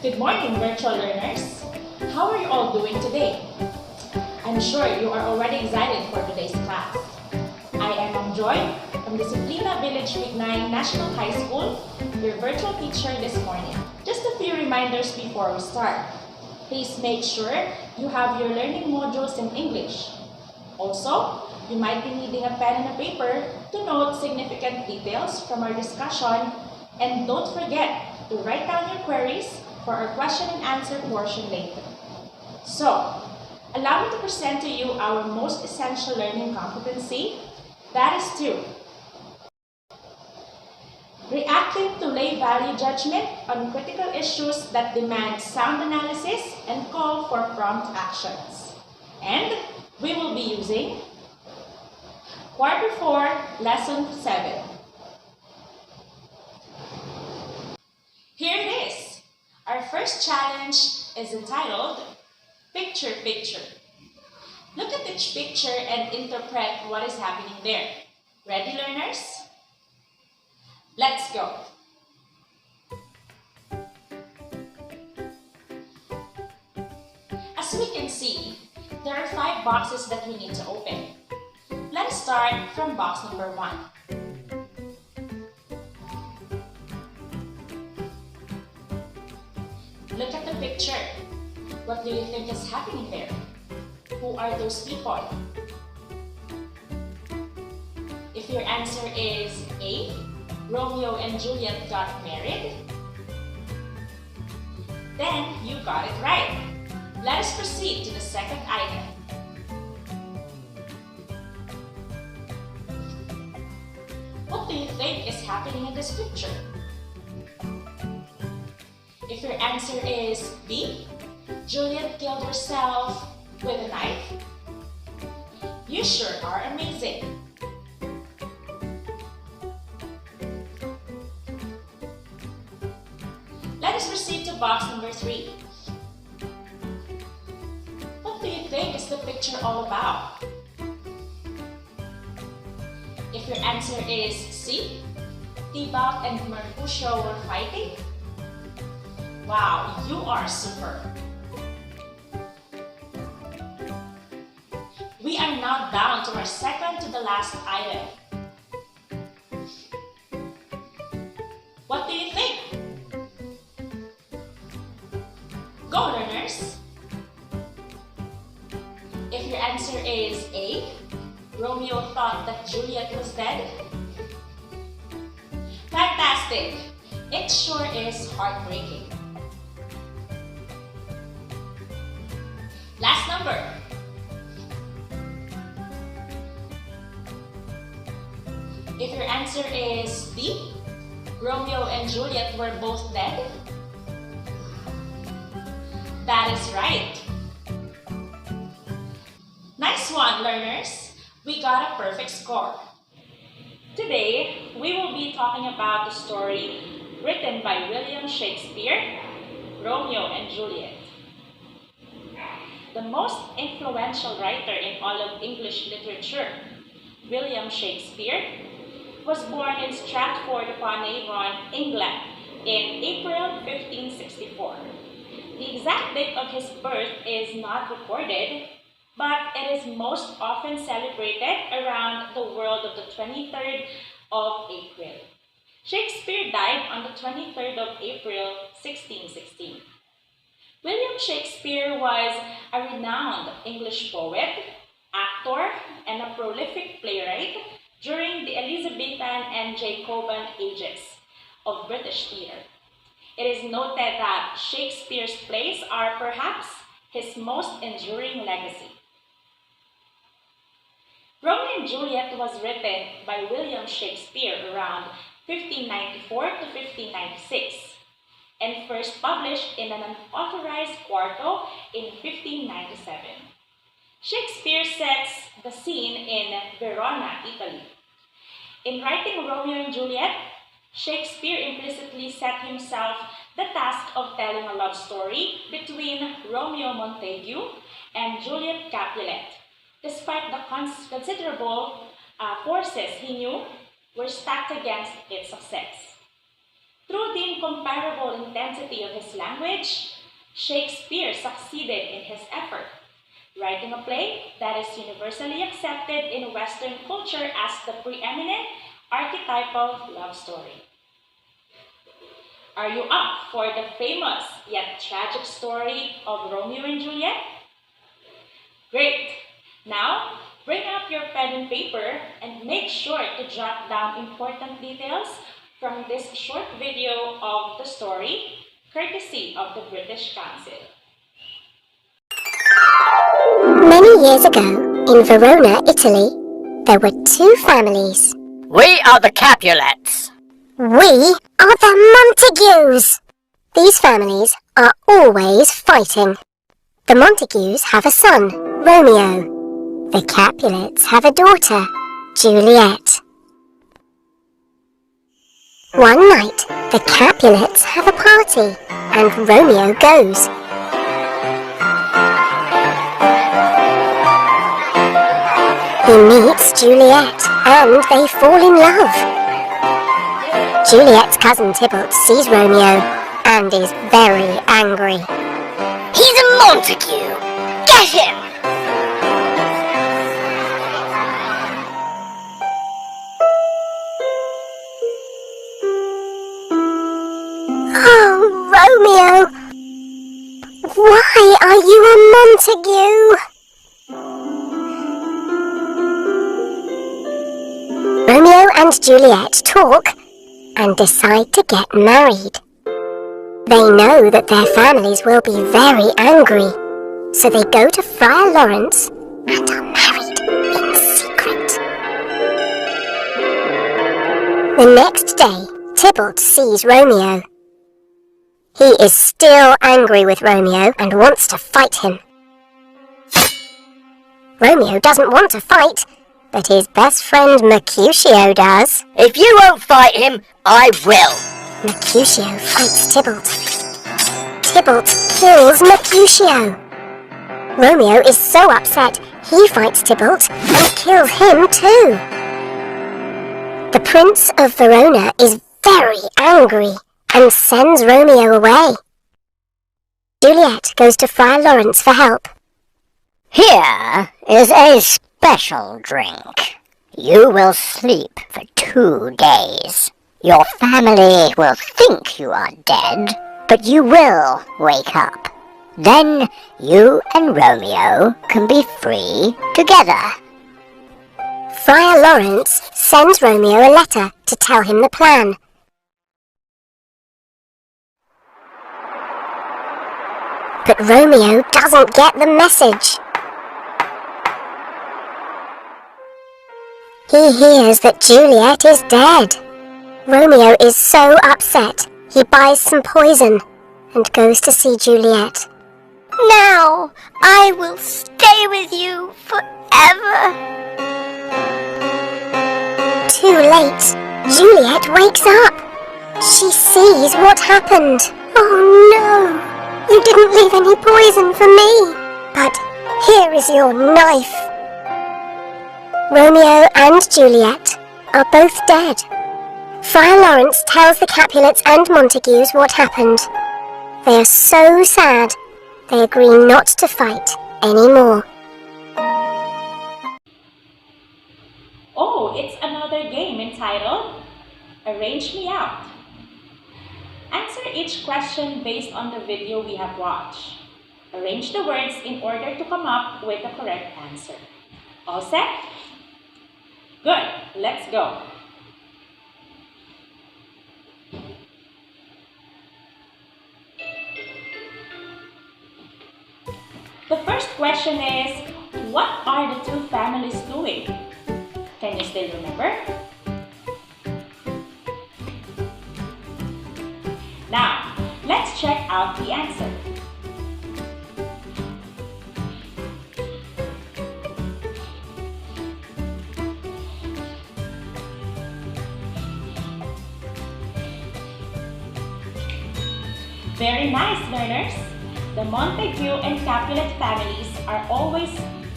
Good morning, virtual learners. How are you all doing today? I'm sure you are already excited for today's class. I am Joy from Disciplina Village Big9 National High School, your virtual teacher this morning. Just a few reminders before we start. Please make sure you have your learning modules in English. Also, you might be needing a pen and a paper to note significant details from our discussion, and don't forget to write down your queries for our question and answer portion later. So, allow me to present to you our most essential learning competency, that is to reacting to lay value judgment on critical issues that demand sound analysis and call for prompt actions. And we will be using Quarter 4, Lesson 7. Here it is. Our first challenge is entitled Picture Picture. Look at each picture and interpret what is happening there. Ready, learners? Let's go. As we can see, there are 5 boxes that we need to open. Let's start from box number 1. Look at the picture. What do you think is happening there? Who are those people? If your answer is A, Romeo and Juliet got married, then you got it right. Let us proceed to the second item. What do you think is happening in this picture? If your answer is B, Juliet killed herself with a knife, you sure are amazing. Let us proceed to box number 3. What do you think is the picture all about? If your answer is C, Tibak and Mercutio were fighting, wow, you are super. We are now down to our second to the last item. What do you think? Go, learners! If your answer is A, Romeo thought that Juliet was dead, fantastic! It sure is heartbreaking. Last number. If your answer is D, Romeo and Juliet were both dead, that is right. Nice one, learners. We got a perfect score. Today, we will be talking about the story written by William Shakespeare, Romeo and Juliet. The most influential writer in all of English literature, William Shakespeare, was born in Stratford-upon-Avon, England, in April 1564. The exact date of his birth is not recorded, but it is most often celebrated around the world of the 23rd of April. Shakespeare died on the 23rd of April, 1616. William Shakespeare was a renowned English poet, actor, and a prolific playwright during the Elizabethan and Jacobean ages of British theatre. It is noted that Shakespeare's plays are perhaps his most enduring legacy. Romeo and Juliet was written by William Shakespeare around 1594 to 1596 and first published in an unauthorized quarto in 1597. Shakespeare sets the scene in Verona, Italy. In writing Romeo and Juliet, Shakespeare implicitly set himself the task of telling a love story between Romeo Montague and Juliet Capulet, despite the considerable forces he knew were stacked against its success. Through the incomparable intensity of his language, Shakespeare succeeded in his effort, writing a play that is universally accepted in Western culture as the preeminent archetypal love story. Are you up for the famous yet tragic story of Romeo and Juliet? Great! Now, bring out your pen and paper and make sure to jot down important details from this short video of the story, courtesy of the British Council. Many years ago, in Verona, Italy, there were two families. We are the Capulets. We are the Montagues. These families are always fighting. The Montagues have a son, Romeo. The Capulets have a daughter, Juliet. One night, the Capulets have a party, and Romeo goes. He meets Juliet, and they fall in love. Juliet's cousin Tybalt sees Romeo and is very angry. He's a Montague. Get him! Oh, Romeo! Why are you a Montague? Romeo and Juliet talk and decide to get married. They know that their families will be very angry, so they go to Friar Lawrence and are married in secret. The next day, Tybalt sees Romeo. He is still angry with Romeo and wants to fight him. Romeo doesn't want to fight, but his best friend Mercutio does. If you won't fight him, I will. Mercutio fights Tybalt. Tybalt kills Mercutio. Romeo is so upset, he fights Tybalt and kills him too. The Prince of Verona is very angry and sends Romeo away. Juliet goes to Friar Lawrence for help. Here is a special drink. You will sleep for 2 days. Your family will think you are dead, but you will wake up. Then you and Romeo can be free together. Friar Lawrence sends Romeo a letter to tell him the plan. But Romeo doesn't get the message. He hears that Juliet is dead. Romeo is so upset, he buys some poison and goes to see Juliet. Now I will stay with you forever. Too late. Juliet wakes up. She sees what happened. Oh no! You didn't leave any poison for me. But here is your knife. Romeo and Juliet are both dead. Friar Lawrence tells the Capulets and Montagues what happened. They are so sad, they agree not to fight anymore. Oh, it's another game entitled Arrange Me Out. Answer each question based on the video we have watched. Arrange the words in order to come up with the correct answer. All set? Good, let's go. The first question is, what are the two families doing? Can you still remember? Now, let's check out the answer. Very nice, learners! The Montague and Capulet families are always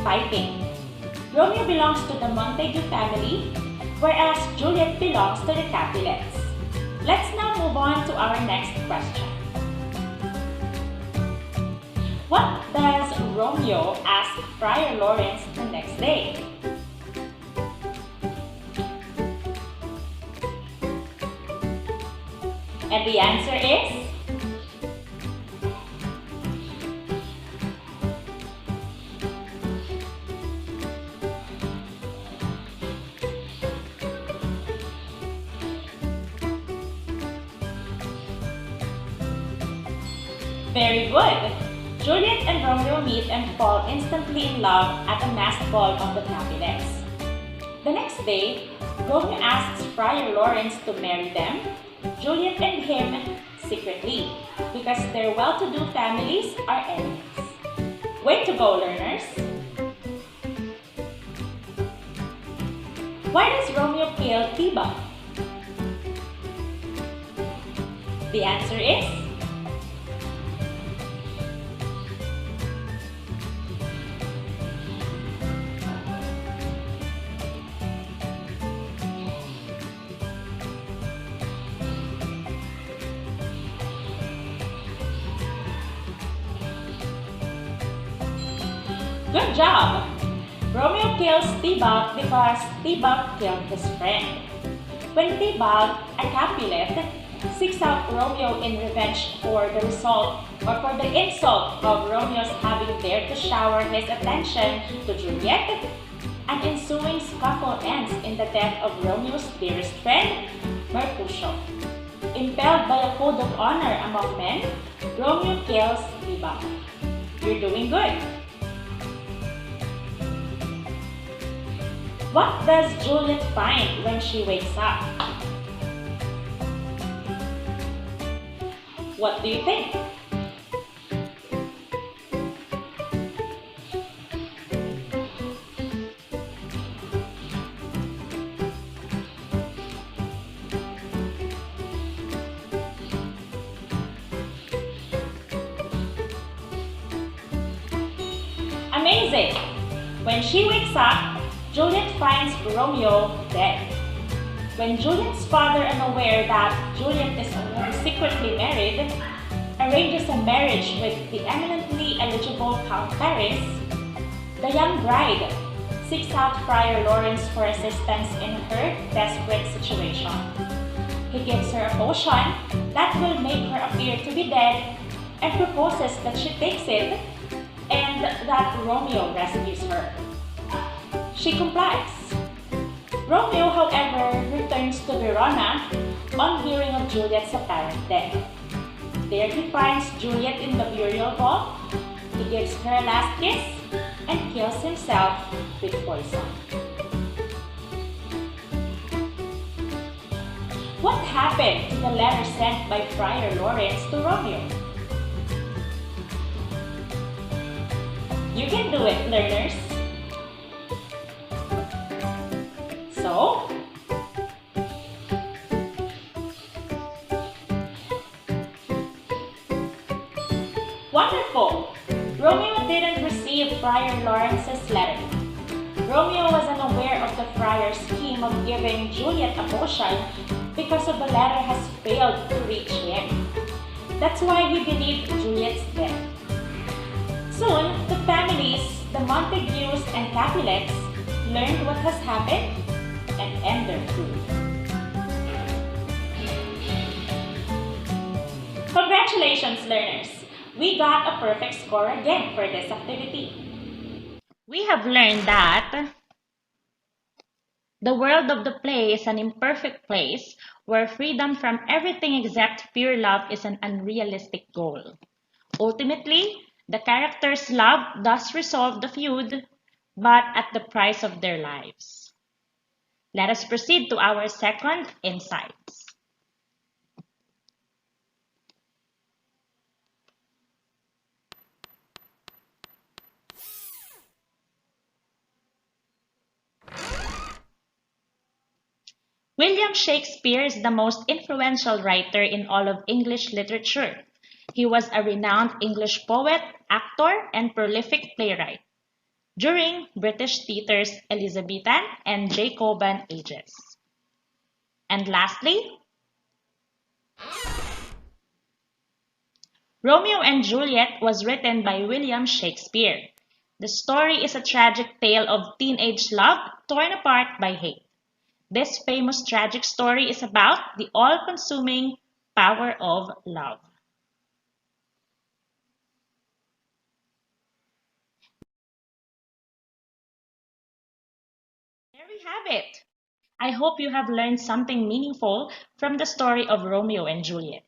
fighting. Romeo belongs to the Montague family, whereas Juliet belongs to the Capulets. Let's now move on to our next question. What does Romeo ask Friar Lawrence the next day? And the answer is very good. Juliet and Romeo meet and fall instantly in love at a masked ball of the Capulets. The next day, Romeo asks Friar Lawrence to marry them, Juliet and him secretly, because their well-to-do families are enemies. Way to go, learners! Why does Romeo kill Tiba? The answer is good job! Romeo kills Tibalt because Tibalt killed his friend. When Tibalt, a Capulet, seeks out Romeo in revenge for the insult of Romeo's having dared to shower his attention to Juliet, an ensuing scuffle ends in the death of Romeo's dearest friend, Mercutio. Impelled by a code of honor among men, Romeo kills Tibalt. You're doing good! What does Juliet find when she wakes up? What do you think? Amazing! When she wakes up, Juliet finds Romeo dead. When Juliet's father, unaware that Juliet is already secretly married, arranges a marriage with the eminently eligible Count Paris, the young bride seeks out Friar Lawrence for assistance in her desperate situation. He gives her a potion that will make her appear to be dead and proposes that she takes it and that Romeo rescues her. She complies. Romeo, however, returns to Verona on hearing of Juliet's apparent death. There he finds Juliet in the burial vault. He gives her a last kiss and kills himself with poison. What happened to the letter sent by Friar Lawrence to Romeo? You can do it, learners! So, wonderful! Romeo didn't receive Friar Lawrence's letter. Romeo was unaware of the friar's scheme of giving Juliet a potion because of the letter has failed to reach him. That's why he believed Juliet's death. Soon, the families, the Montagues and Capulets, learned what has happened and end their feud. Congratulations, learners! We got a perfect score again for this activity. We have learned that the world of the play is an imperfect place where freedom from everything except pure love is an unrealistic goal. Ultimately, the characters' love does resolve the feud, but at the price of their lives. Let us proceed to our second insights. William Shakespeare is the most influential writer in all of English literature. He was a renowned English poet, actor, and prolific playwright during British theater's Elizabethan and Jacobean ages. And lastly, Romeo and Juliet was written by William Shakespeare. The story is a tragic tale of teenage love torn apart by hate. This famous tragic story is about the all-consuming power of love. There we have it. I hope you have learned something meaningful from the story of Romeo and Juliet.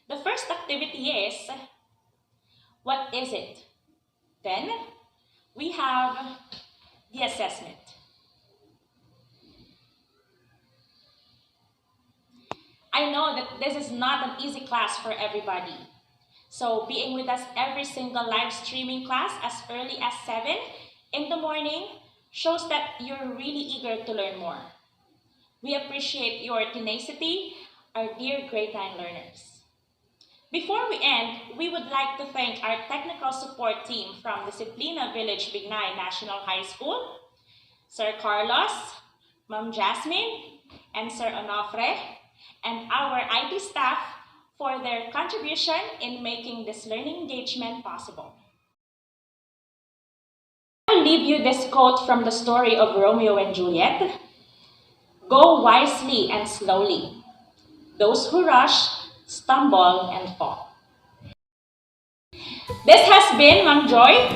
The first activity is, what is it? Then we have the assessment. I know that this is not an easy class for everybody. So being with us every single live streaming class as early as 7 in the morning shows that you're really eager to learn more. We appreciate your tenacity, our dear grade 9 learners. Before we end, we would like to thank our technical support team from Disciplina Village Bignay National High School, Sir Carlos, Ma'am Jasmine, and Sir Onofre, and our IT staff for their contribution in making this learning engagement possible. I will leave you this quote from the story of Romeo and Juliet. Go wisely and slowly. Those who rush stumble and fall. This has been Ma'am Joy,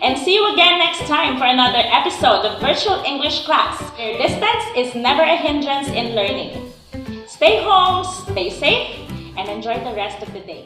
and see you again next time for another episode of Virtual English Class, where distance is never a hindrance in learning. Stay home, stay safe, and enjoy the rest of the day.